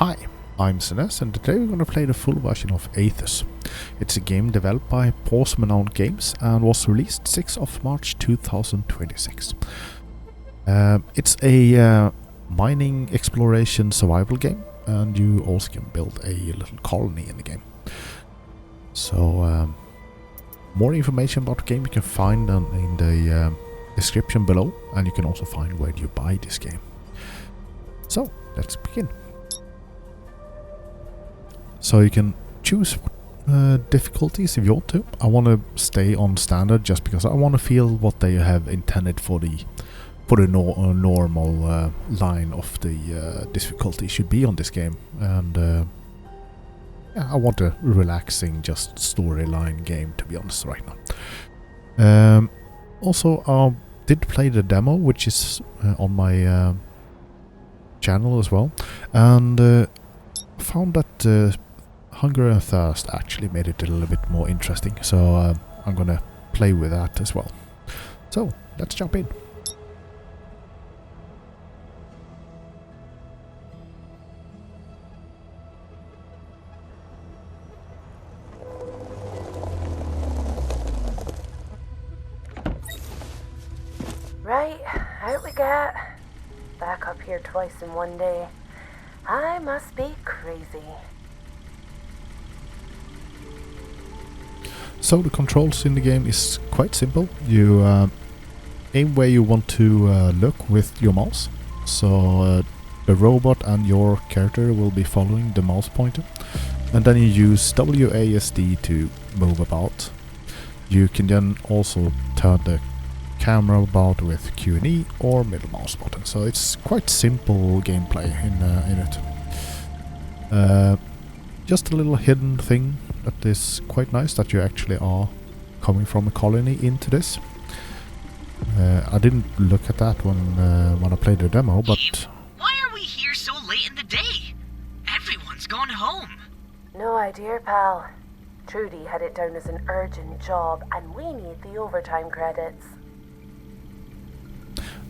Hi, I'm ZiNez and today we're going to play the full version of Aethus. It's a game developed by Pawsmonaut games and was released 6th of March 2026. It's a mining exploration survival game, and you also can build a little colony in the game. So more information about the game you can find in the description below, and you can also find where you buy this game. So let's begin. So you can choose difficulties if you want to. I want to stay on standard just because I want to feel what they have intended for the normal line of the difficulty should be on this game, and yeah, I want a relaxing, just storyline game, to be honest, right now. Also, I did play the demo, which is on my channel as well, and found that Hunger and Thirst actually made it a little bit more interesting, so I'm gonna play with that as well. So let's jump in. Right, out we get. Back up here twice in one day. I must be crazy. So the controls in the game is quite simple. You aim where you want to look with your mouse. So the robot and your character will be following the mouse pointer. And then you use WASD to move about. You can then also turn the camera about with Q and E or middle mouse button. So it's quite simple gameplay in it. Just a little hidden thing that is quite nice, that you actually are coming from a colony into this. I didn't look at that when I played the demo, but... Eve, why are we here so late in the day? Everyone's gone home. No idea, pal. Trudy had it down as an urgent job, and we need the overtime credits.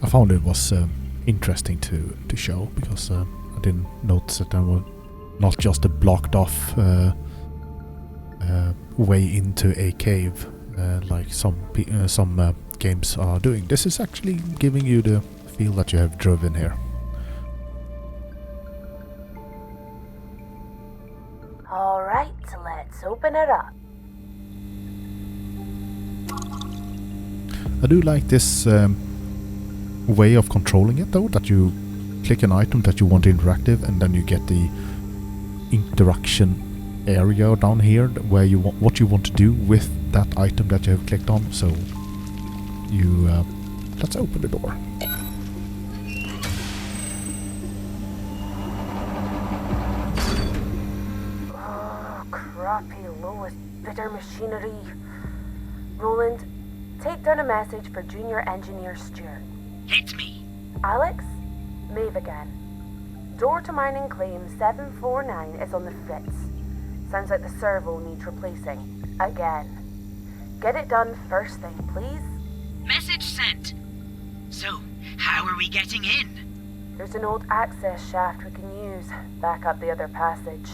I found it was interesting to show, because I didn't notice that there were not just a blocked off way into a cave like some games are doing. This is actually giving you the feel that you have driven here. Alright, let's open it up. I do like this way of controlling it, though, that you click an item that you want interactive, and then you get the interaction area down here where you want what you want to do with that item that you have clicked on. So you let's open the door. Oh, crappy lowest bidder machinery. Roland, take down a message for Junior Engineer Stuart. It's me. Alex, Maeve again. Door to mining claim 749 is on the fritz. Sounds like the servo needs replacing. Again. Get it done first thing, please. Message sent. So, how are we getting in? There's an old access shaft we can use. Back up the other passage.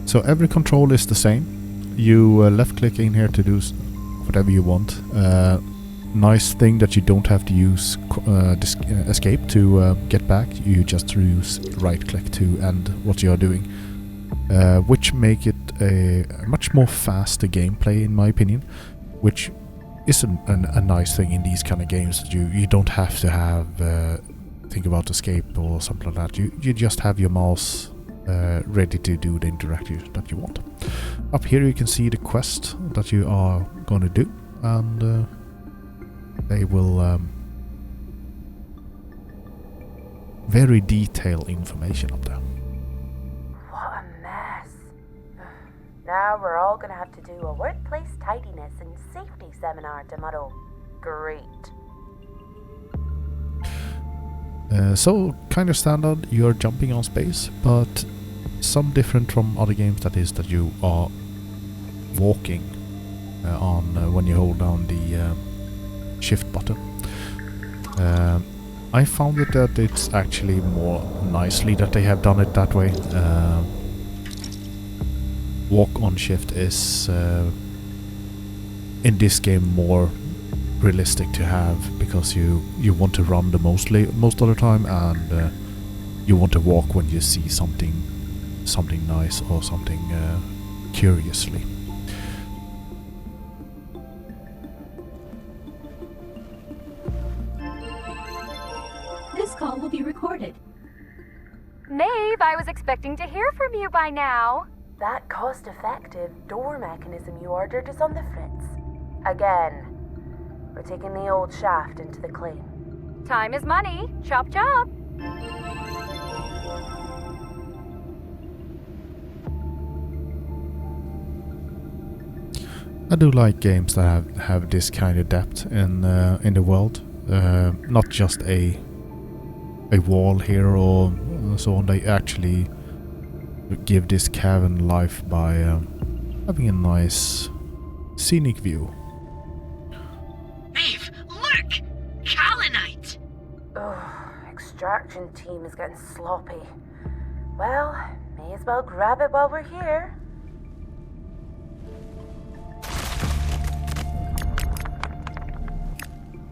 So every control is the same. You left click in here to do whatever you want. Nice thing that you don't have to use escape to get back. You just use right click to end what you are doing, which make it a much more faster gameplay, in my opinion, which is a nice thing in these kind of games, that you don't have to have think about escape or something like that. You just have your mouse ready to do the interactive that you want. Up here you can see the quest that you are going to do, and they will very detailed information up there. What a mess. Now we're all gonna have to do a workplace tidiness and safety seminar tomorrow. Great. So kind of standard, you're jumping on space, but some different from other games, that is that you are walking on when you hold down the shift button. I found it that it's actually more nicely that they have done it that way. Walk on shift is in this game more realistic to have, because you want to run the most of the time, and you want to walk when you see something nice or something curiously. This call will be recorded. Maeve, I was expecting to hear from you by now. That cost-effective door mechanism you ordered is on the fritz. Again. We're taking the old shaft into the claim. Time is money. Chop chop. I do like games that have this kind of depth in the world. Not just a wall here or so on. They actually give this cavern life by having a nice scenic view. Maeve, look! Kalinite! Ugh, extraction team is getting sloppy. Well, may as well grab it while we're here.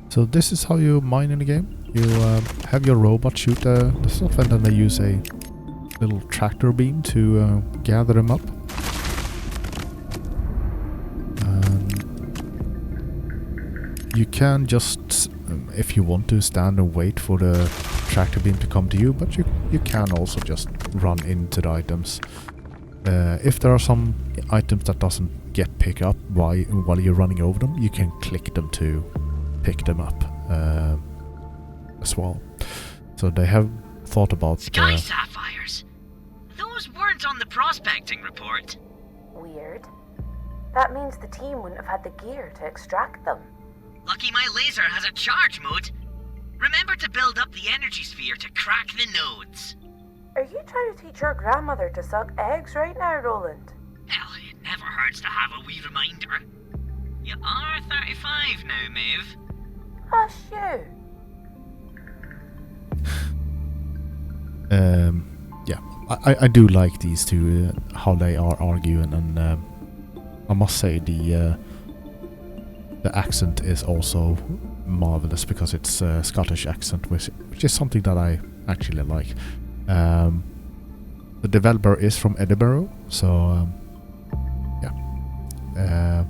So this is how you mine in the game. You have your robot shoot the stuff, and then they use a little tractor beam to gather them up. You can just, if you want to, stand and wait for the tractor beam to come to you, but you can also just run into the items. If there are some items that doesn't get picked up while you're running over them, you can click them to pick them up as well. So they have thought about Sky sapphires. Those weren't on the prospecting report. Weird. That means the team wouldn't have had the gear to extract them. Lucky my laser has a charge mode. Remember to build up the energy sphere to crack the nodes. Are you trying to teach your grandmother to suck eggs right now, Roland? Hell, it never hurts to have a wee reminder. You are 35 now, Maeve. Hush you. Yeah, I do like these two, how they are arguing, and I must say the accent is also marvelous, because it's a Scottish accent, which is something that I actually like. The developer is from Edinburgh, so yeah.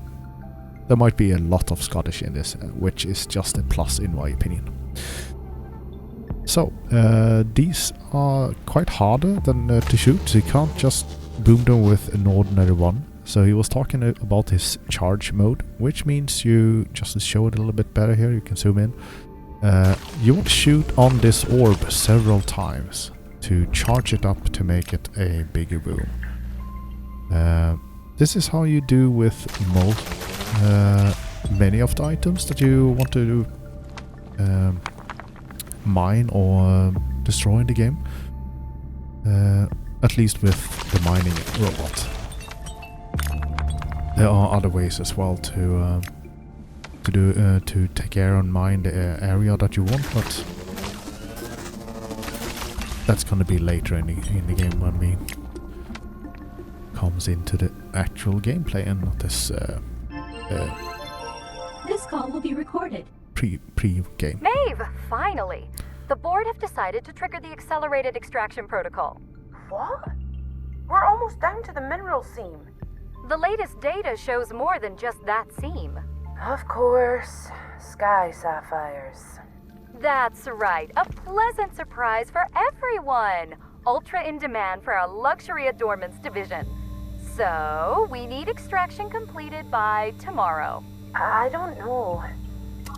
There might be a lot of Scottish in this, which is just a plus in my opinion. So, these are quite harder than to shoot, so you can't just boom them with an ordinary one. So he was talking about his charge mode, which means you, just to show it a little bit better here, you can zoom in. You want to shoot on this orb several times to charge it up to make it a bigger boom. This is how you do with many of the items that you want to mine or destroy in the game. At least with the mining robot. There are other ways as well to take care and mine the area that you want, but that's gonna be later in the game when we comes into the actual gameplay and not this This call will be recorded. pre-game. Maeve, finally. The board have decided to trigger the accelerated extraction protocol. What? We're almost down to the mineral seam. The latest data shows more than just that seam. Of course. Sky sapphires. That's right. A pleasant surprise for everyone. Ultra in demand for our luxury adornments division. So, we need extraction completed by tomorrow. I don't know.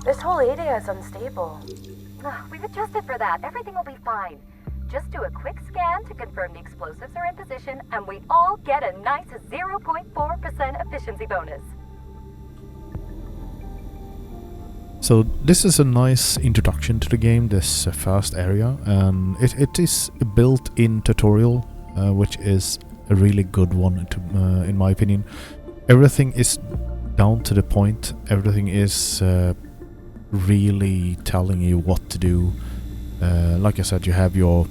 This whole area is unstable. We've adjusted for that. Everything will be fine. Just do a quick scan to confirm the explosives are in position, and we all get a nice 0.4% efficiency bonus. So this is a nice introduction to the game, this first area, and it is a built-in tutorial, which is a really good one in my opinion. Everything is down to the point, everything is really telling you what to do. Like I said, you have your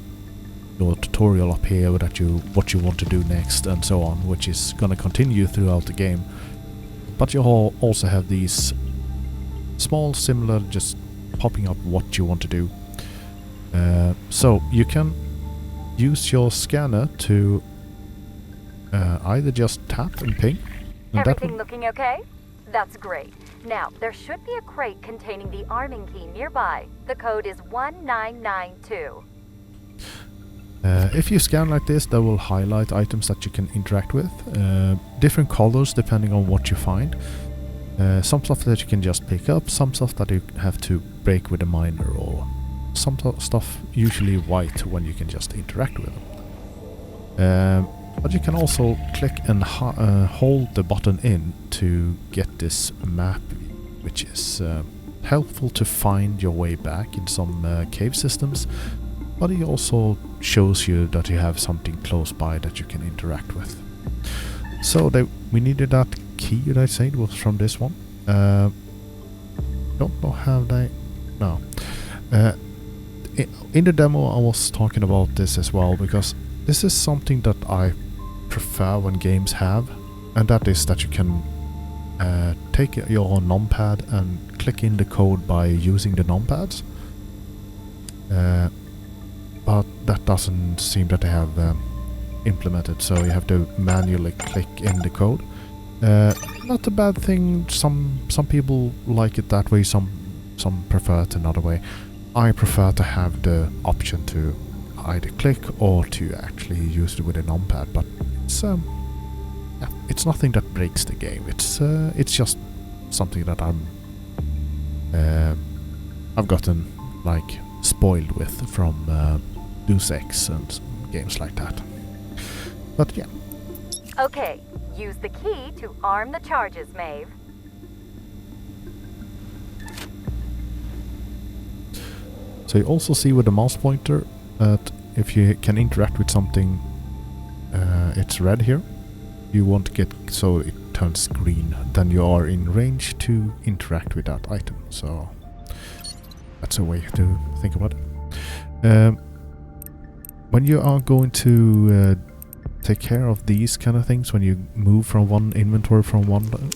tutorial up here that what you want to do next and so on, which is gonna continue throughout the game. But you also have these small similar just popping up what you want to do. So you can use your scanner to either just tap and ping. And Everything looking okay? That's great. Now, there should be a crate containing the arming key nearby. The code is 1992. If you scan like this, that will highlight items that you can interact with. Different colors depending on what you find. Some stuff that you can just pick up, some stuff that you have to break with a miner, or some stuff usually white when you can just interact with them. But you can also click and hold the button in to get this map, which is helpful to find your way back in some cave systems. But it also shows you that you have something close by that you can interact with. So we needed that key that I said was from this one. Don't know how they... No. In the demo I was talking about this as well, because this is something that I prefer when games have, and that is that you can take your numpad and click in the code by using the numpads. But that doesn't seem that they have implemented, so you have to manually click in the code. Not a bad thing. Some people like it that way, some prefer it another way. I prefer to have the option to either click or to actually use it with a numpad, but it's nothing that breaks the game. It's just something that I've gotten like spoiled with from Deus Ex and games like that. But yeah. Okay, use the key to arm the charges, Maeve. So you also see with the mouse pointer that if you can interact with something, it's red here. You want to get so it turns green, then you are in range to interact with that item. So that's a way to think about it. When you are going to take care of these kind of things, when you move from one inventory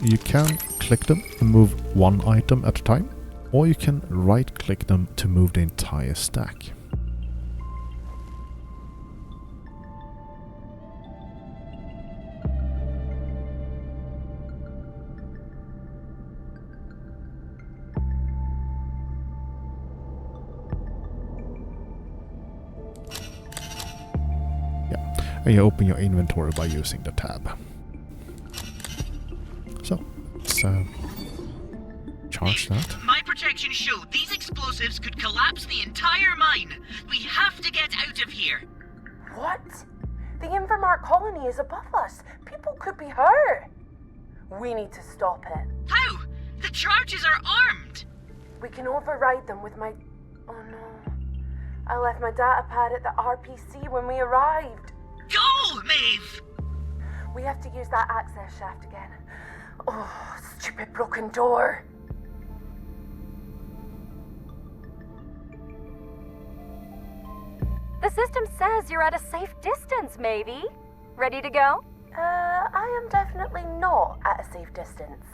you can click them and move one item at a time, or you can right click them to move the entire stack. And you open your inventory by using the tab. So, let's charge that. My projections show these explosives could collapse the entire mine. We have to get out of here. What? The Invermark colony is above us. People could be hurt. We need to stop it. How? The charges are armed. We can override them with my... Oh no. I left my data pad at the RPC when we arrived. Go, Maeve! We have to use that access shaft again. Oh, stupid broken door. The system says you're at a safe distance, maybe. Ready to go? I am definitely not at a safe distance.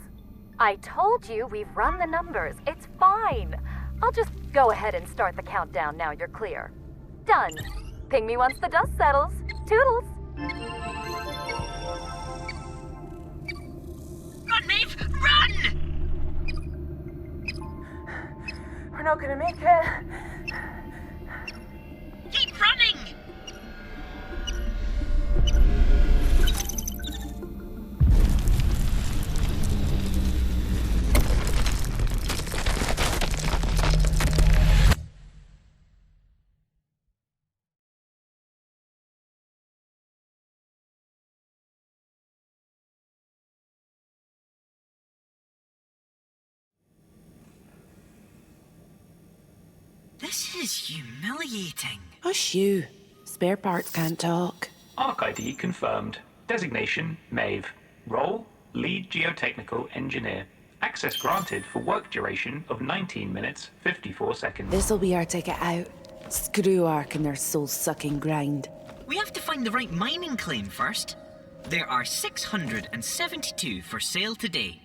I told you we've run the numbers. It's fine. I'll just go ahead and start the countdown now you're clear. Done. Ping me once the dust settles. Toodles! Run, Maeve! Run! We're not gonna make it. Keep running! This is humiliating. Hush you. Spare parts can't talk. Arc ID confirmed. Designation, Maeve. Role, Lead Geotechnical Engineer. Access granted for work duration of 19 minutes, 54 seconds. This'll be our ticket out. Screw Ark and their soul-sucking grind. We have to find the right mining claim first. There are 672 for sale today.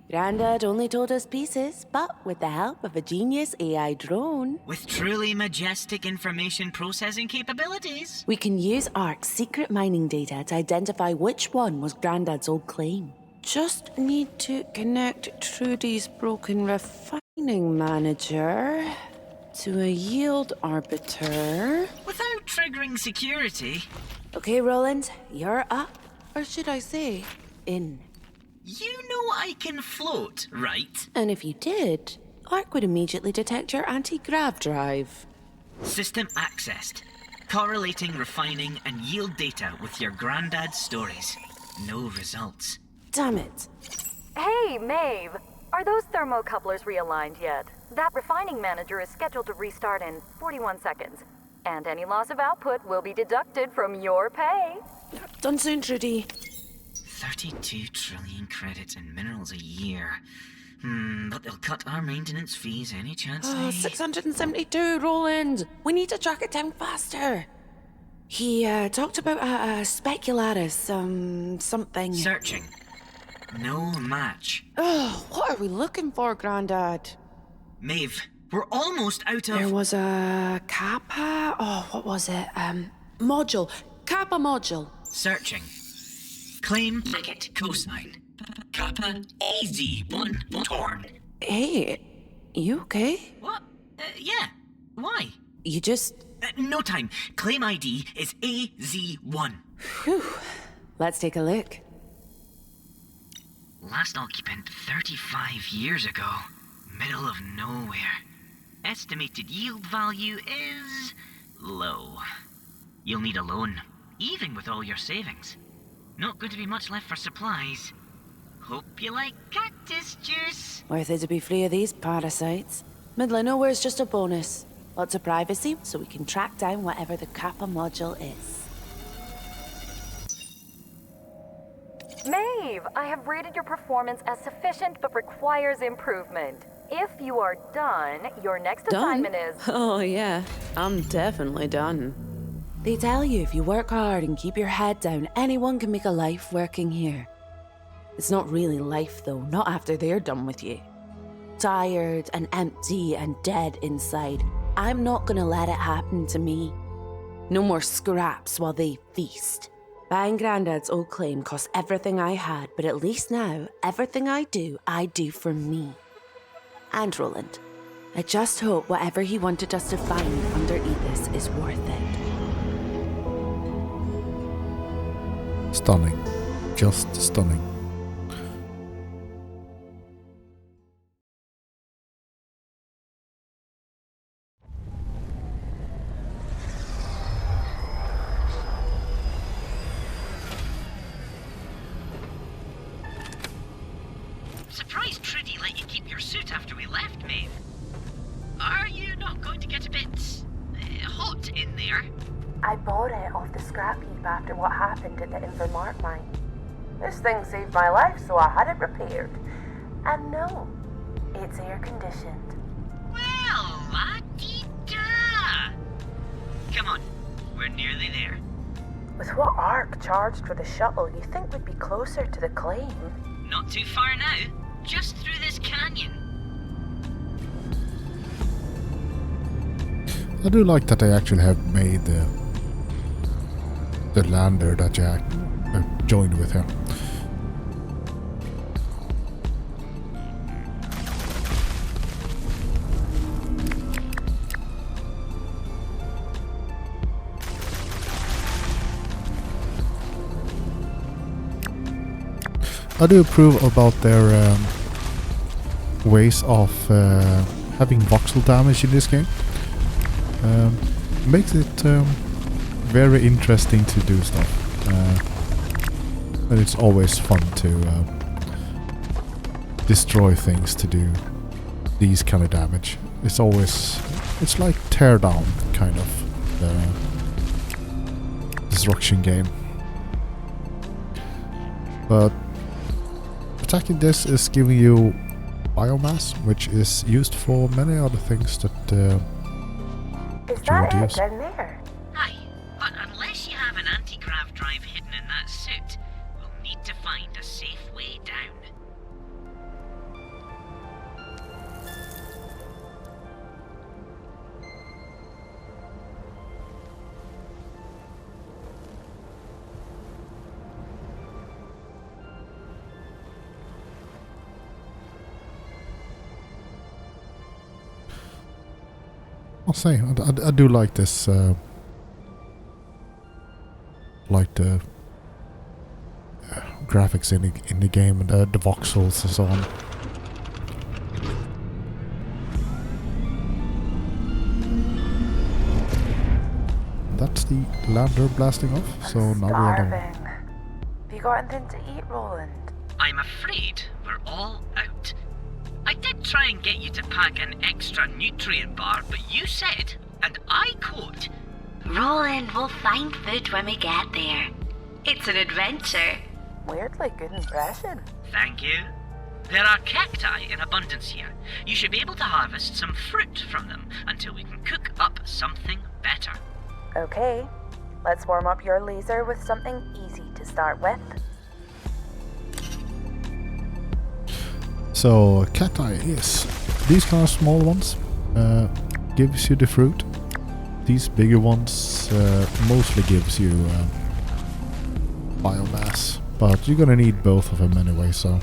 Grandad only told us pieces, but with the help of a genius AI drone, With truly majestic information processing capabilities. we can use Ark's secret mining data to identify which one was Grandad's old claim. Just need to connect Trudy's broken refining manager to a yield arbiter. Without triggering security. Okay, Roland, you're up. Or should I say, in. You know I can float, right? And if you did, Ark would immediately detect your anti-grav drive. System accessed. Correlating, refining, and yield data with your granddad's stories. No results. Damn it. Hey, Maeve! Are those thermocouplers realigned yet? That refining manager is scheduled to restart in 41 seconds. And any loss of output will be deducted from your pay. Done soon, Trudy. 32 trillion credits in minerals a year. But they'll cut our maintenance fees any chance they... 672, Roland. We need to track it down faster. He talked about a speculatus, something. Searching. No match. Oh, what are we looking for, Grandad? Maeve, we're almost out of... There was a Kappa. Oh, what was it? Module. Kappa module. Searching. Claim packet cosine. Kappa AZ1 torn. Hey, you okay? What? Yeah. Why? You just. No time. Claim ID is AZ1. Whew. Let's take a look. Last occupant 35 years ago. Middle of nowhere. Estimated yield value is low. You'll need a loan, even with all your savings. Not going to be much left for supplies. Hope you like cactus juice. Worth it to be free of these parasites. Middle of nowhere's just a bonus. Lots of privacy, so we can track down whatever the Kappa module is. Maeve, I have rated your performance as sufficient but requires improvement. If you are done, your next assignment is... Oh yeah, I'm definitely done. They tell you if you work hard and keep your head down, anyone can make a life working here. It's not really life though, not after they're done with you. Tired and empty and dead inside. I'm not gonna let it happen to me. No more scraps while they feast. Buying Grandad's old claim cost everything I had, but at least now, everything I do for me. And Roland, I just hope whatever he wanted us to find under Aethus is worth it. Stunning. Just stunning. Surprised Trudy let you keep your suit after we left, Maeve. Are you not going to get a bit... hot in there? I bought it off the scrap heap after what happened at the Infomart mine. This thing saved my life, so I had it repaired. And no, it's air conditioned. Well, la-dee-da. Come on, we're nearly there. With what Ark charged for the shuttle, you think we'd be closer to the claim? Not too far now, just through this canyon. I do like that they actually have made the lander that Jack joined with him. I do approve about their ways of having voxel damage in this game. Makes it very interesting to do stuff. And it's always fun to destroy things to do these kind of damage. It's like tear down kind of destruction game. But attacking this is giving you biomass, which is used for many other things that Is you that want to it use. down there? Aye, but unless you have an anti-grav drive hidden in that suit, we'll need to find a safe way down. I'll say, I do like this, like the graphics in the game and the voxels and so on. That's the lander blasting off, so now we are done. Starving. Have you got anything to eat, Roland? I'm afraid we're all out. I did try and get you to pack an extra nutrient bar, but you said, and I quote, Roland, we'll find food when we get there. It's an adventure. Weirdly good impression. thank you. There are cacti in abundance here. You should be able to harvest some fruit from them until we can cook up something better. Okay, let's warm up your laser with something easy to start with. So cacti is these kind of small ones, gives you the fruit. These bigger ones mostly gives you biomass, but you're gonna need both of them anyway, so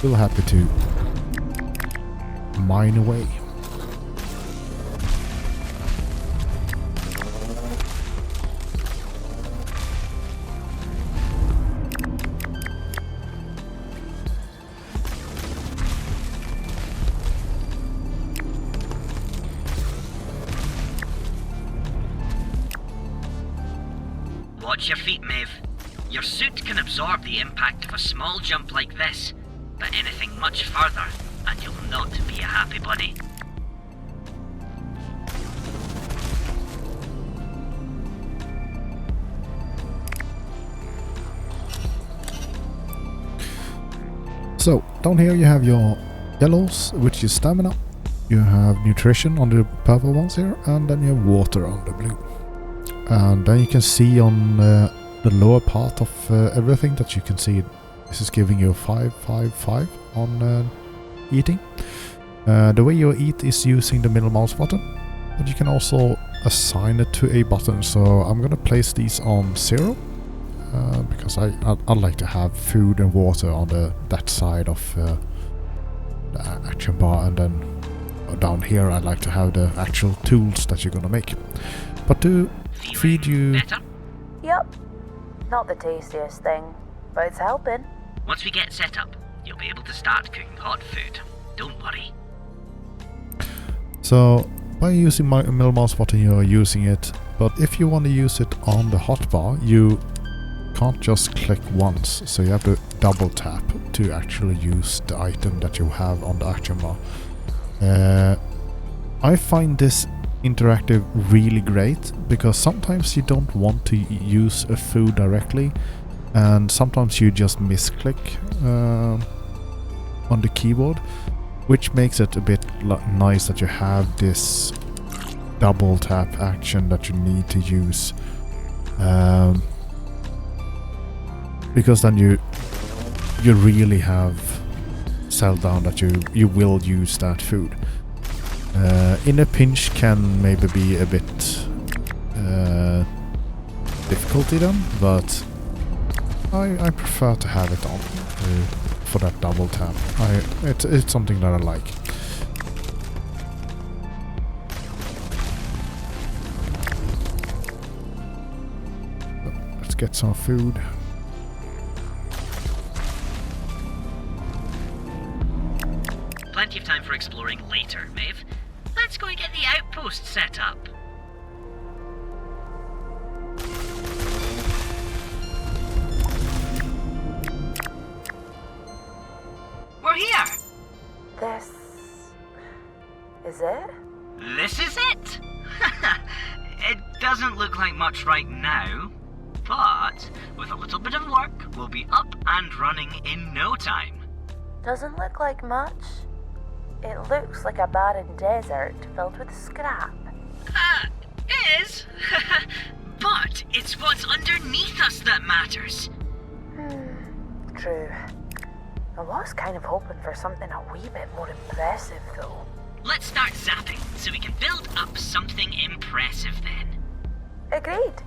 feel happy to mine away. Watch your feet, Maeve. Your suit can absorb the impact of a small jump like this, but anything much further, and you'll not be a happy bunny. So down here you have your yellows, which is stamina. You have nutrition on the purple ones here, and then you have water on the blue. And then you can see on the lower part of everything that you can see this is giving you 5, 5, 5 on eating. The way you eat is using the middle mouse button, but you can also assign it to a button. So I'm gonna place these on 0 because I like to have food and water on that side of the action bar, and then down here I like to have the actual tools that you're gonna make. But to feed you... Better? Yep. Not the tastiest thing, but it's helping. Once we get set up, you'll be able to start cooking hot food. Don't worry. So by using my middle mouse button you are using it, but if you want to use it on the hotbar you can't just click once, so you have to double tap to actually use the item that you have on the action bar. I find this interactive really great because sometimes you don't want to use a food directly, and sometimes you just misclick on the keyboard, which makes it a bit nice that you have this double tap action that you need to use, because then you really have settled down that you will use that food. In a pinch can maybe be a bit difficulty then, but I prefer to have it on for that double tap. It's something that I like. Let's get some food. Plenty of time for exploring later, Maeve. Let's go and get the outpost set up. We're here! This... is it? This is it! It doesn't look like much right now, but with a little bit of work, we'll be up and running in no time. Doesn't look like much. It looks like a barren desert filled with scrap. Is? But it's what's underneath us that matters. True. I was kind of hoping for something a wee bit more impressive, though. Let's start zapping so we can build up something impressive then. Agreed.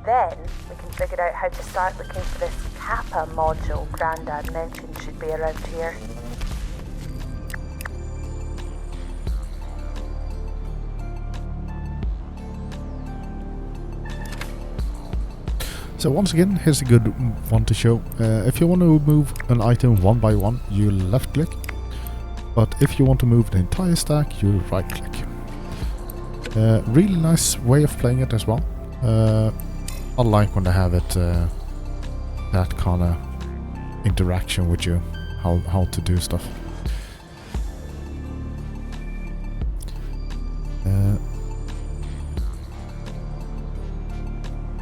Then we can figure out how to start looking for this Kappa module Grandad mentioned should be around here. So once again, here's a good one to show. If you want to move an item one by one, you left click. But if you want to move the entire stack, you right click. Really nice way of playing it as well. I like when they have it that kind of interaction with you, how to do stuff.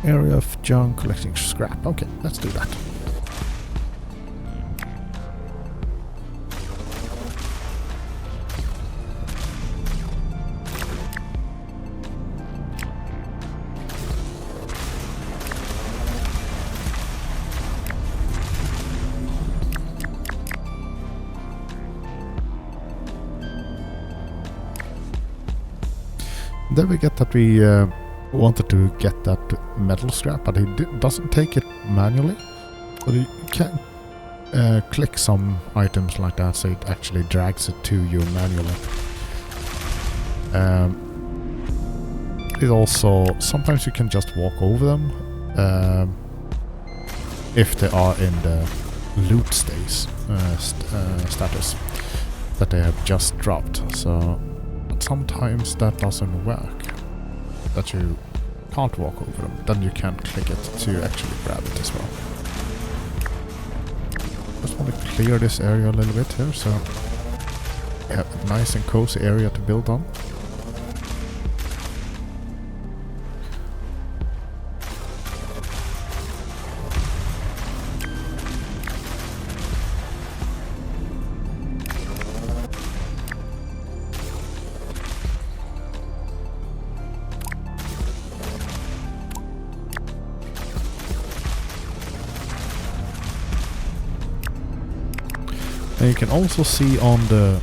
Area of junk, collecting scrap. Okay, let's do that. Then we get that we wanted to get that metal scrap, but it doesn't take it manually. But you can click some items like that, so it actually drags it to you manually. It also, sometimes you can just walk over them if they are in the loot status that they have just dropped. So sometimes that doesn't work, that you can't walk over them. Then you can click it to actually grab it as well. Just want to clear this area a little bit here, so we have a nice and cozy area to build on. And you can also see on the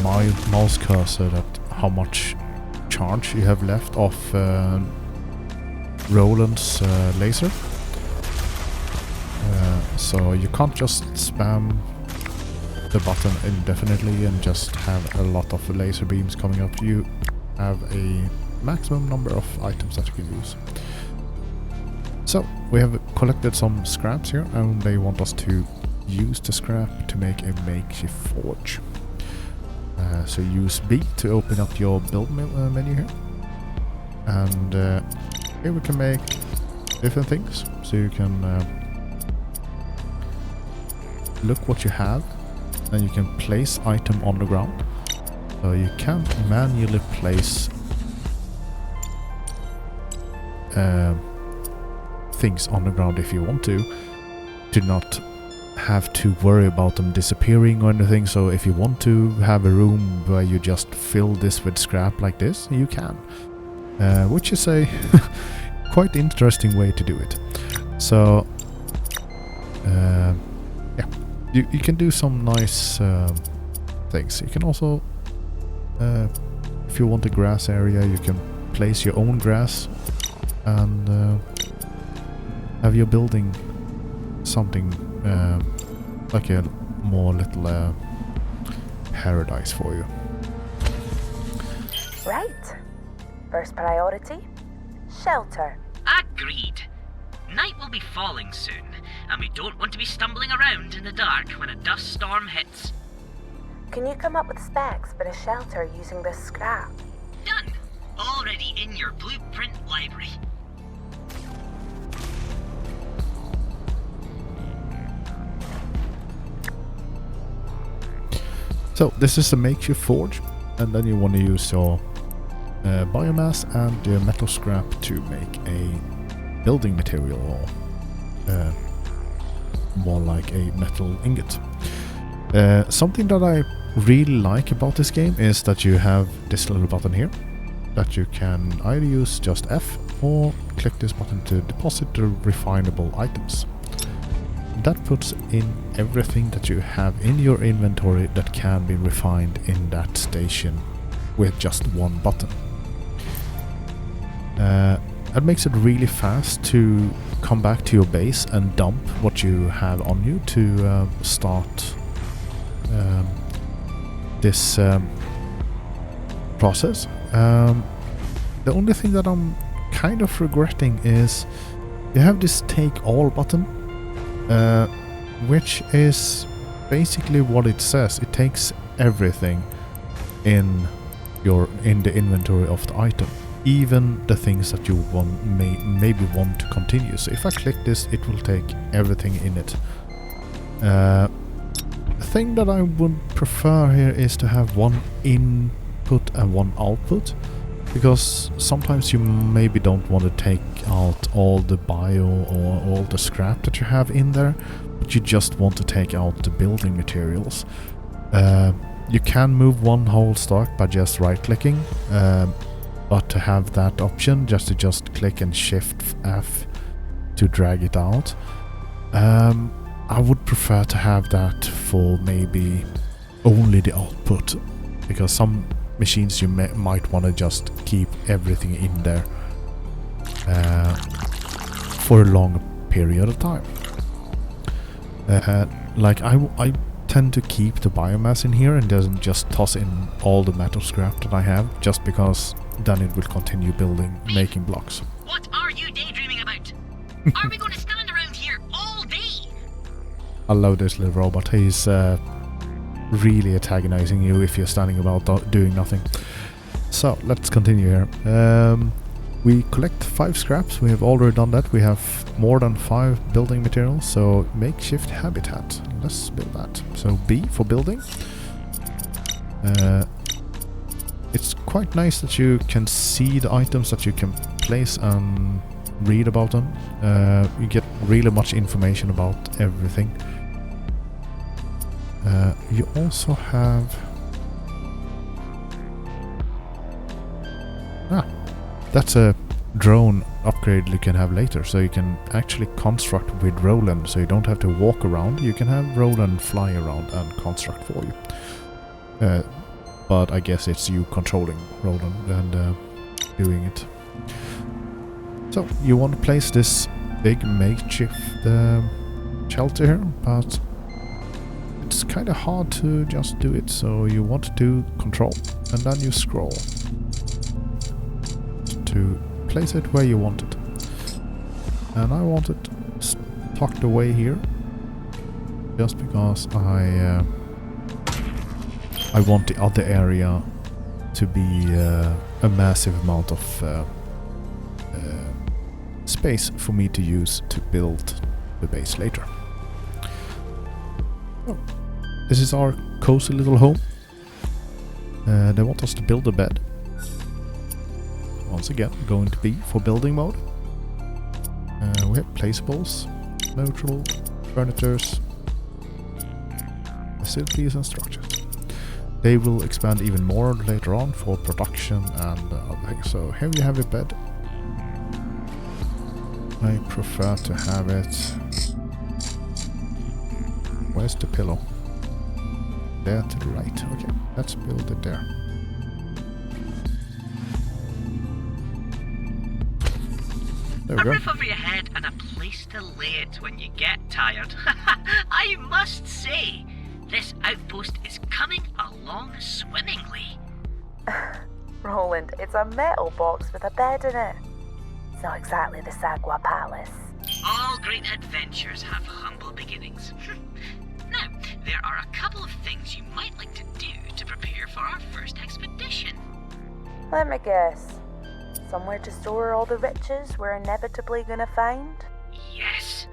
mouse cursor that how much charge you have left of Roland's laser. So you can't just spam the button indefinitely and just have a lot of laser beams coming up. You have a maximum number of items that you can use. So we have collected some scraps here, and they want us to use the scrap to make a makeshift forge. So use B to open up your build menu here, and here we can make different things. So you can look what you have, and you can place item on the ground. So you can't manually place things on the ground if you want to not have to worry about them disappearing or anything. So if you want to have a room where you just fill this with scrap like this, you can, which is a quite interesting way to do it. So yeah, you can do some nice things. You can also, if you want a grass area, you can place your own grass and have your building something like a more little paradise for you. Right. First priority, shelter. Agreed. Night will be falling soon, and we don't want to be stumbling around in the dark when a dust storm hits. Can you come up with specs for a shelter using this scrap? Done. Already in your blueprint library. So this is a makeshift forge, and then you want to use your biomass and your metal scrap to make a building material, or more like a metal ingot. Something that I really like about this game is that you have this little button here that you can either use just F or click this button to deposit the refinable items. That puts in everything that you have in your inventory that can be refined in that station with just one button. That makes it really fast to come back to your base and dump what you have on you to start this process. The only thing that I'm kind of regretting is you have this take all button, which is basically what it says. It takes everything in the inventory of the item, even the things that you maybe want to continue. So if I click this, it will take everything in it. The thing that I would prefer here is to have one input and one output, because sometimes you maybe don't want to take out all the bio or all the scrap that you have in there, but you just want to take out the building materials. You can move one whole stock by just right clicking, but to have that option, just click and shift F to drag it out. I would prefer to have that for maybe only the output, because some machines you might want to just keep everything in there for a long period of time. Like I tend to keep the biomass in here and doesn't just toss in all the metal scrap that I have, just because then it will continue making blocks. What are you daydreaming about? Are we going to stand around here all day? I love this little robot. He's really antagonizing you if you're standing about doing nothing. So let's continue here. We collect 5 scraps. We have already done that. We have more than 5 building materials, so makeshift habitat. Let's build that. So B for building. It's quite nice that you can see the items that you can place and read about them. You get really much information about everything. You also have... that's a drone upgrade you can have later, so you can actually construct with Roland, so you don't have to walk around. You can have Roland fly around and construct for you. But I guess it's you controlling Roland and doing it. So you want to place this big makeshift shelter here, but it's kind of hard to just do it, so you want to do control and then you scroll to place it where you want it. And I want it tucked away here just because I want the other area to be a massive amount of space for me to use to build the base later. Oh, this is our cozy little home. They want us to build a bed. Once again, going to be for building mode. We have placeables, neutral, furnitures, facilities and structures. They will expand even more later on for production and other things. So here you have a bed. I prefer to have it... Where's the pillow? There to the right. Okay, let's build it there. There we A go. roof over your head and a place to lay it when you get tired. I must say, this outpost is coming along swimmingly. Roland, it's a metal box with a bed in it. It's not exactly the Sagwa Palace. All great adventures have humble beginnings. Now, there are a couple of things you might like to do to prepare for our first expedition. Let me guess. Somewhere to store all the riches we're inevitably gonna find? Yes,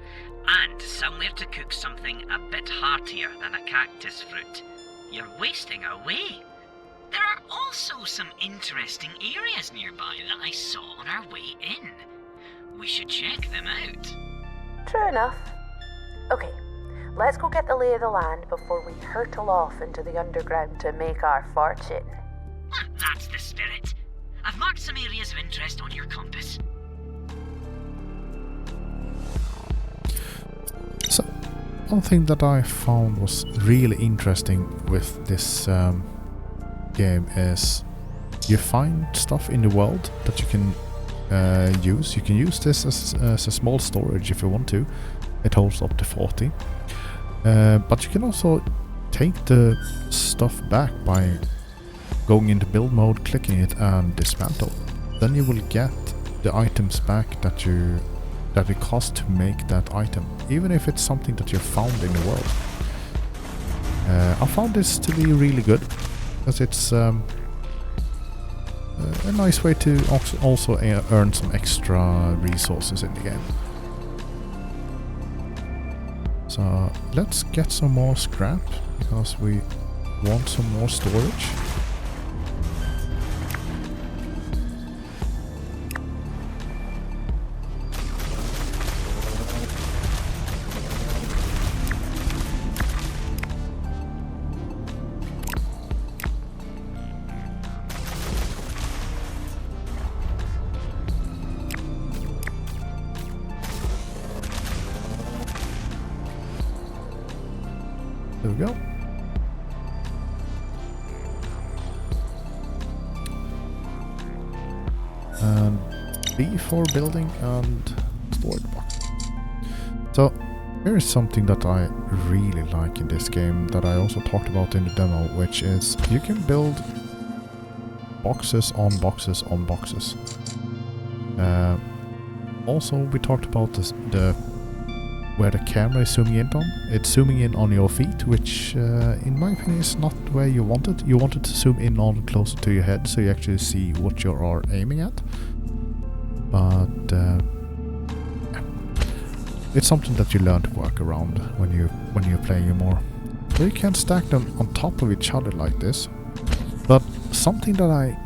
and somewhere to cook something a bit heartier than a cactus fruit. You're wasting away. There are also some interesting areas nearby that I saw on our way in. We should check them out. True enough. Okay, let's go get the lay of the land before we hurtle off into the underground to make our fortune. That's the spirit. I've marked some areas of interest on your compass. So, one thing that I found was really interesting with this game is you find stuff in the world that you can use. You can use this as a small storage if you want to. It holds up to 40. But you can also take the stuff back by going into build mode, clicking it and dismantle. Then you will get the items back that it costs to make that item, even if it's something that you found in the world. I found this to be really good because it's a nice way to also earn some extra resources in the game. So let's get some more scrap because we want some more storage. There we go. And B for building and storage box. So here is something that I really like in this game that I also talked about in the demo, which is you can build boxes on boxes on boxes. Also we talked about where the camera is zooming in on. It's zooming in on your feet, which in my opinion is not where you want it. You want it to zoom in on closer to your head so you actually see what you are aiming at. But it's something that you learn to work around when you're playing more. So you can stack them on top of each other like this. But something that I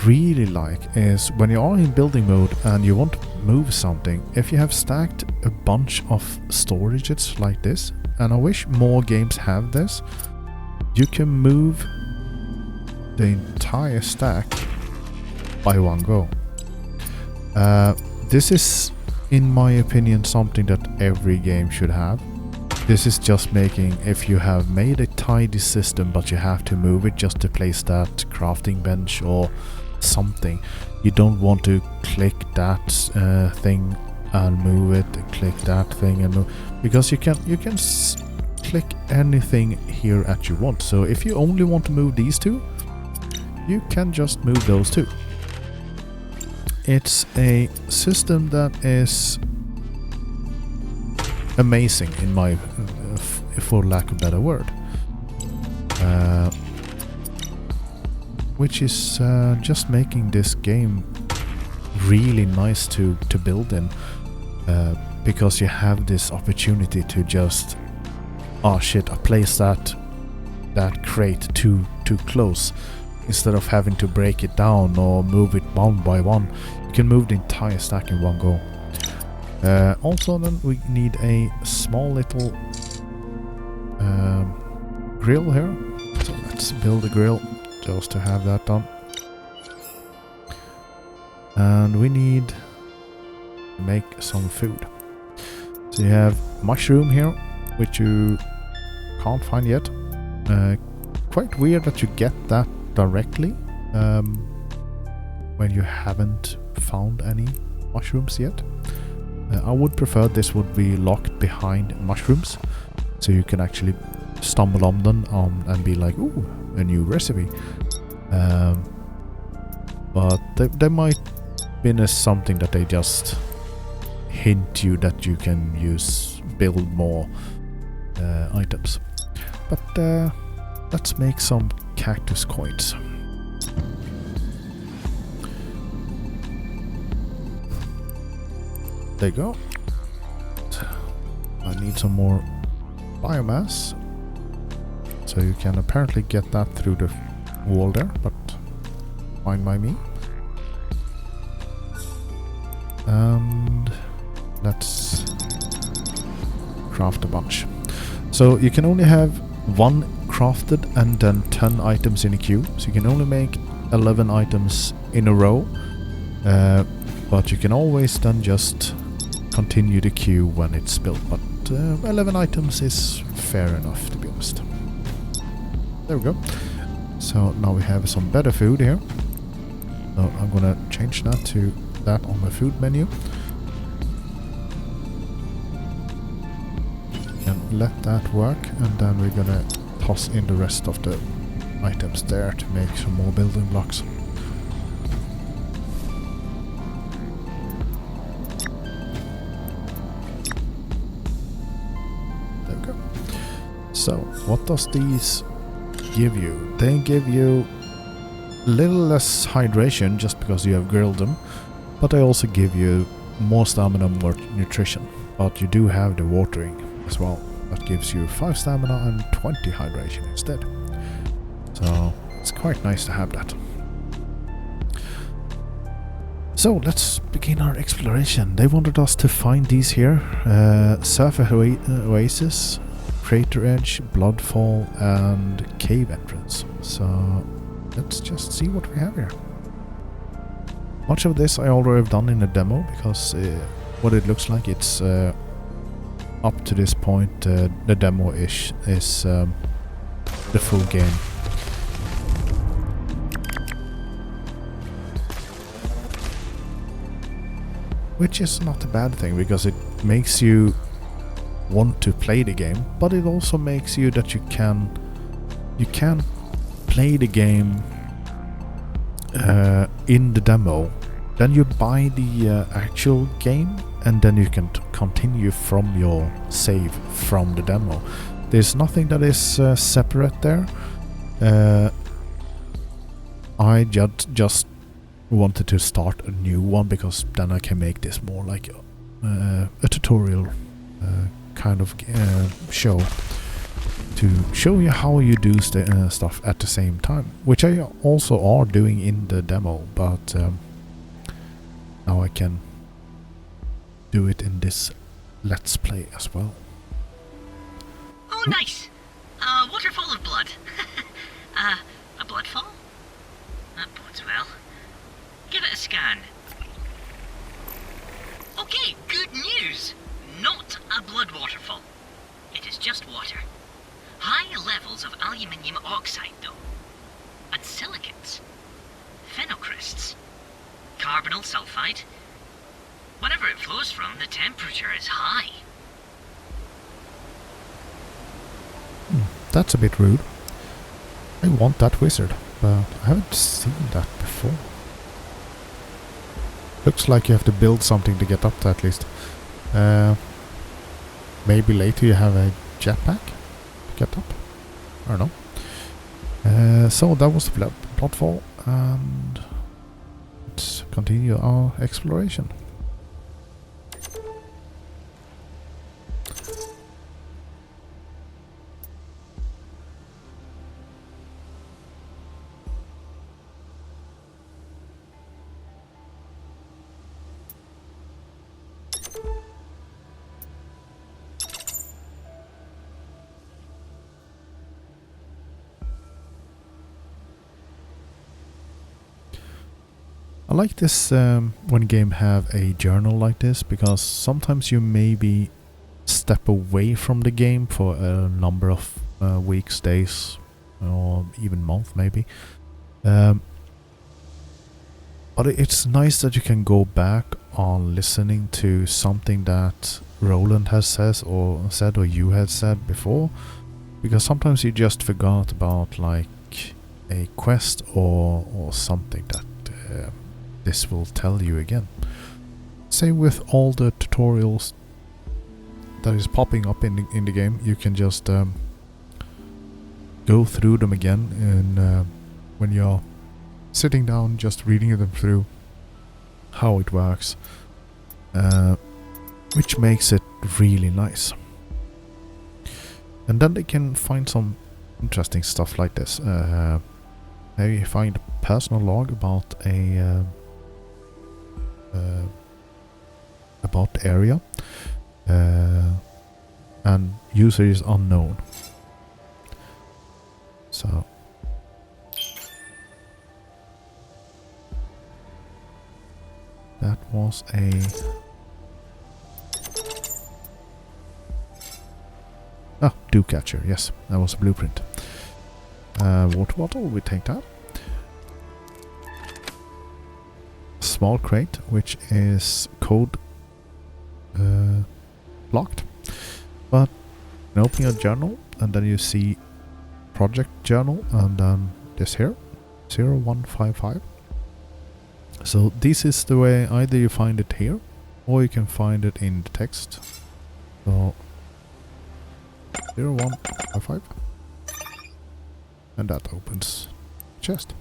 really like is when you are in building mode and you want to move something, if you have stacked a bunch of storages like this, and I wish more games have this, you can move the entire stack by one go. This is, in my opinion, something that every game should have. This is just making, if you have made a tidy system but you have to move it just to place that crafting bench or something, you don't want to click that thing and move it, click that thing and move, because you can click anything here that you want. So if you only want to move these two, you can just move those two. It's a system that is amazing in my, for lack of a better word, which is just making this game really nice to build in, because you have this opportunity to just, oh shit, I placed that crate too close. Instead of having to break it down or move it one by one, you can move the entire stack in one go. Also then we need a small little grill here, so let's build a grill just to have that done. And we need to make some food. So you have mushroom here, which you can't find yet. Quite weird that you get that directly when you haven't found any mushrooms yet. I would prefer this would be locked behind mushrooms, so you can actually stumble on them and be like, ooh, a new recipe. But there might be something that they just hint you that you can build more items. But let's make some cactus coins. There you go. I need some more biomass. So you can apparently get that through the wall there, but fine by me. And let's craft a bunch. So you can only have 1 crafted and then 10 items in a queue. So you can only make 11 items in a row. But you can always then just continue the queue when it's built. But 11 items is fair enough, to be honest. There we go. So now we have some better food here. So I'm gonna change that to that on the food menu. And let that work, and then we're gonna toss in the rest of the items there to make some more building blocks. There we go. So what does these give you? They give you a little less hydration just because you have grilled them, but they also give you more stamina, more nutrition. But you do have the watering as well. That gives you 5 stamina and 20 hydration instead. So it's quite nice to have that. So let's begin our exploration. They wanted us to find these here. Surface Oasis, Crater Edge, Bloodfall and Cave Entrance. So let's just see what we have here. Much of this I already have done in a demo, because what it looks like, it's up to this point the demo is the full game. Which is not a bad thing, because it makes you want to play the game, but it also makes you that you can play the game in the demo. Then you buy the actual game, and then you can continue from your save from the demo. There's nothing that is separate there. I just wanted to start a new one, because then I can make this more like a tutorial kind of show, to show you how you do stuff at the same time, which I also are doing in the demo, but now I can do it in this Let's Play as well. Oh, nice! Waterfall of blood. A bloodfall? That bodes well. Give it a scan. Okay, good news! Not a blood waterfall. It is just water. High levels of aluminium oxide, though. And silicates. Phenocrysts. Carbonyl sulfide. Whenever it flows from, the temperature is high. That's a bit rude. I want that wizard, but I haven't seen that before. Looks like you have to build something to get up to, at least. Maybe later you have a jetpack to get up. I don't know. So that was the Bloodfall, and let's continue our exploration. I like this when game have a journal like this, because sometimes you maybe step away from the game for a number of weeks, days, or even month maybe. But it's nice that you can go back on listening to something that Roland has said or you had said before, because sometimes you just forgot about like a quest or something that this will tell you again. Same with all the tutorials that is popping up in the game. You can just go through them again, and when you're sitting down just reading them through, how it works, which makes it really nice. And then they can find some interesting stuff like this. Maybe you find a personal log about about the area. and user is unknown. So that was a dew catcher. Yes, that was a blueprint. Water bottle, we take that. Small crate, which is code locked, but you open your journal and then you see project journal and then this here 0155. So this is the way, either you find it here or you can find it in the text. So 0155, and that opens chest.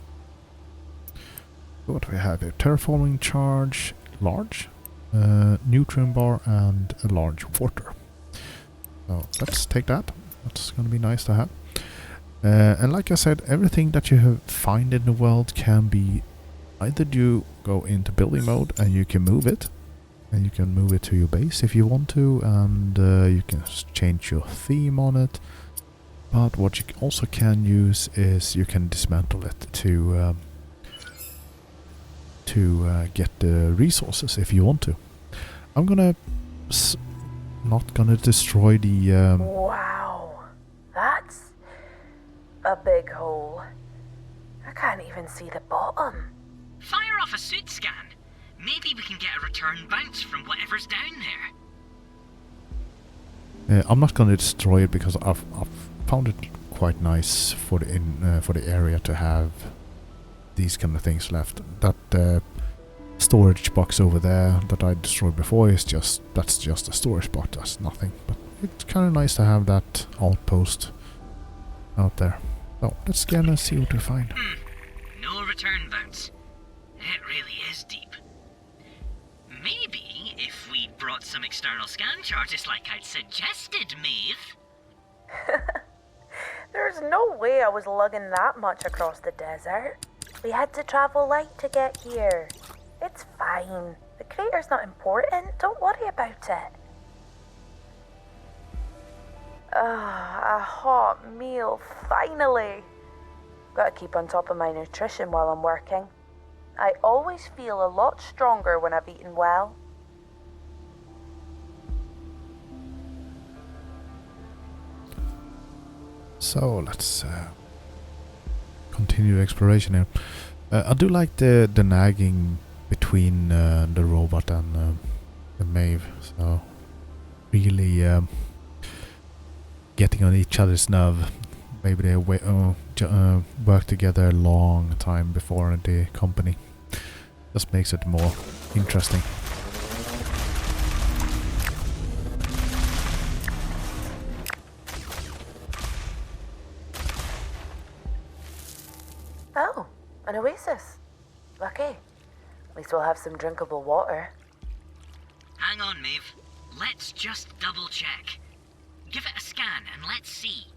So what do we have here? Terraforming charge, large, nutrient bar, and a large water. So let's take that. That's gonna be nice to have. And like I said, everything that you find in the world can be either you go into building mode and you can move it, and you can move it to your base if you want to, and you can change your theme on it. But what you also can use is you can dismantle it to get the resources if you want to. I'm gonna not gonna destroy the. Wow, that's a big hole. I can't even see the bottom. Fire off a suit scan. Maybe we can get a return bounce from whatever's down there. I'm not gonna destroy it because I've found it quite nice for the area to have these kind of things left. That storage box over there that I destroyed before is that's just a storage box. That's nothing. But it's kind of nice to have that outpost out there. So let's scan and see what we find. No return bounce. It really is deep. Maybe if we brought some external scan charges like I'd suggested, Maeve. There's no way I was lugging that much across the desert. We had to travel light to get here. It's fine. The crater's not important. Don't worry about it. A hot meal, finally. Gotta keep on top of my nutrition while I'm working. I always feel a lot stronger when I've eaten well. So let's continue exploration here. I do like the nagging between the robot and the Maeve. So really getting on each other's nerve. Maybe they work together a long time before the company. Just makes it more interesting. Oh, an oasis. Lucky. At least we'll have some drinkable water. Hang on, Maeve. Let's just double check. Give it a scan and let's see.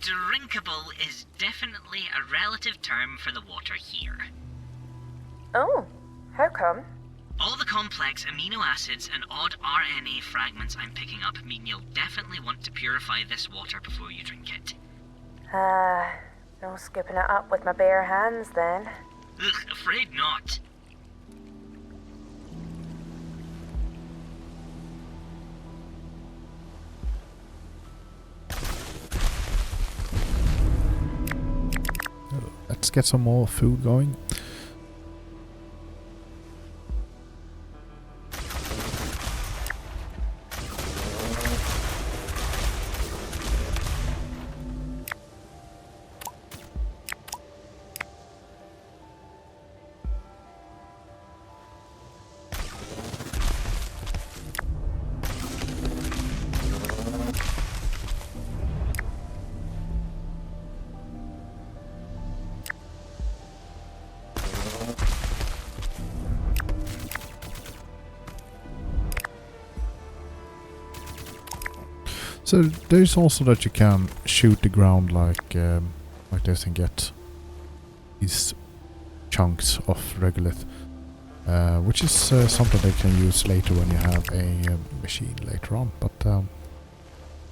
Drinkable is definitely a relative term for the water here. Oh, how come? All the complex amino acids and odd RNA fragments I'm picking up mean you'll definitely want to purify this water before you drink it. No scooping it up with my bare hands then. Ugh, afraid not. Let's get some more food going. So there's also that you can shoot the ground like this and get these chunks of regolith. which is something they can use later when you have a machine later on, but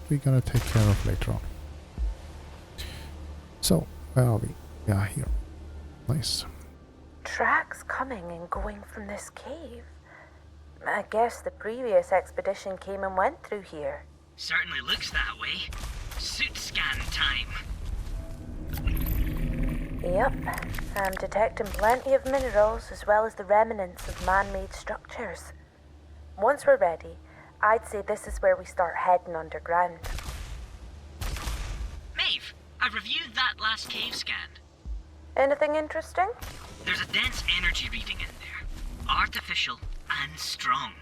we're gonna take care of later on. So, where are we? Yeah, here. Nice. Tracks coming and going from this cave. I guess the previous expedition came and went through here. Certainly looks that way. Suit scan time. Yep, I'm detecting plenty of minerals as well as the remnants of man-made structures. Once we're ready, I'd say this is where we start heading underground. Maeve, I've reviewed that last cave scan. Anything interesting? There's a dense energy reading in there. Artificial and strong.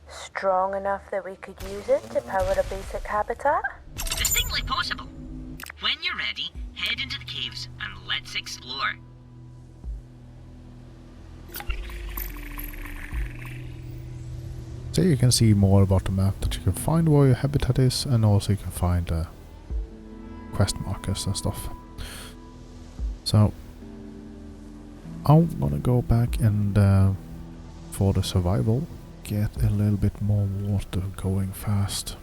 Strong enough that we could use it to power a basic habitat? Distinctly possible. When you're ready, head into the caves and let's explore. So you can see more about the map, that you can find where your habitat is, and also you can find quest markers and stuff. So I'm gonna go back and for the survival get a little bit more water going fast.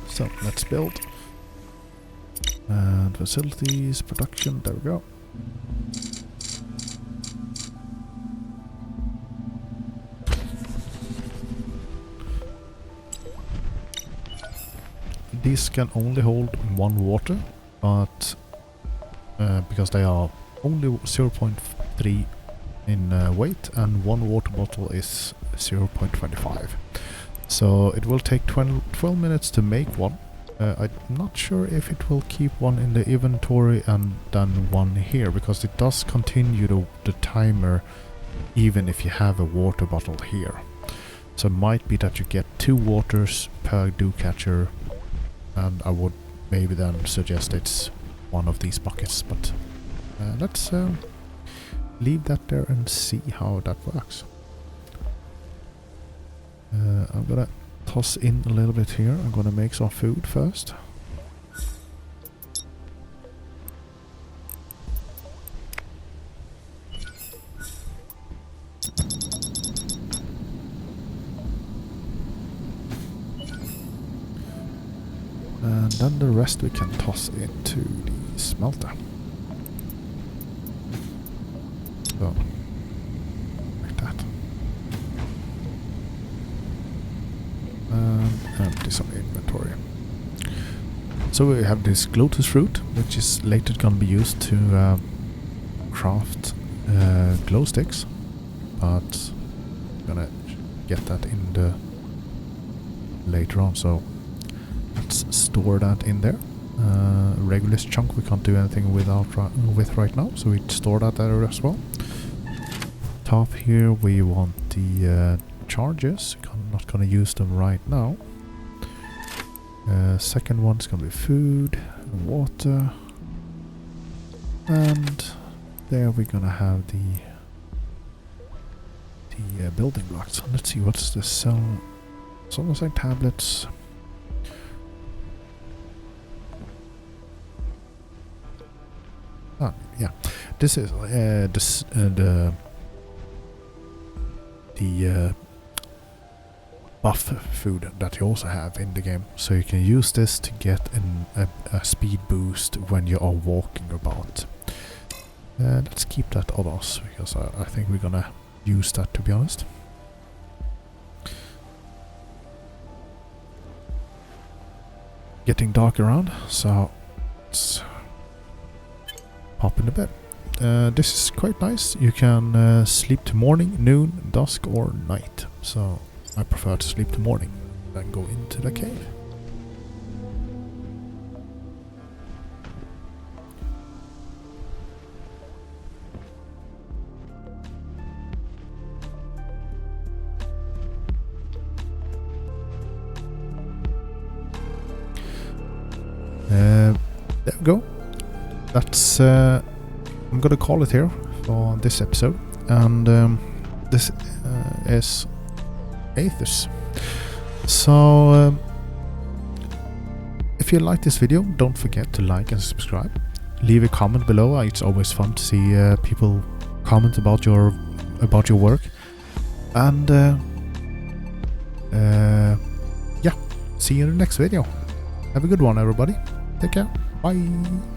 So let's build. And facilities, production, there we go. These can only hold 1 water, but because they are only 0.3 in weight, and 1 water bottle is 0.25. So it will take 12 minutes to make one. I'm not sure if it will keep one in the inventory and then one here, because it does continue the timer even if you have a water bottle here. So it might be that you get 2 waters per dew catcher, and I would maybe then suggest it's one of these buckets, but let's leave that there and see how that works. I'm gonna toss in a little bit here. I'm gonna make some food first. And then the rest we can toss into the smelter. So, like that. And empty some inventory. So we have this Glotus fruit, which is later gonna be used to craft glow sticks, but I'm gonna get that in the later on. So let's store that in there. Regulus chunk we can't do anything with right now, so we store that there as well. Top here we want the charges. I'm not gonna use them right now. Second one's gonna be food, water, and there we're gonna have the building blocks. Let's see, what's the cell? Solar tablets. Yeah, this is the buff food that you also have in the game, so you can use this to get a speed boost when you are walking about. Let's keep that on us, because I think we're gonna use that, to be honest. Getting dark around, so let's hop in the bed. This is quite nice. You can sleep to morning, noon, dusk, or night. So I prefer to sleep to morning, then go into the cave. There we go. That's I'm gonna call it here for this episode, and this is Aethus. So if you like this video, don't forget to like and subscribe. Leave a comment below. It's always fun to see people comment about your about your work. And yeah, see you in the next video. Have a good one, everybody. Take care. Bye.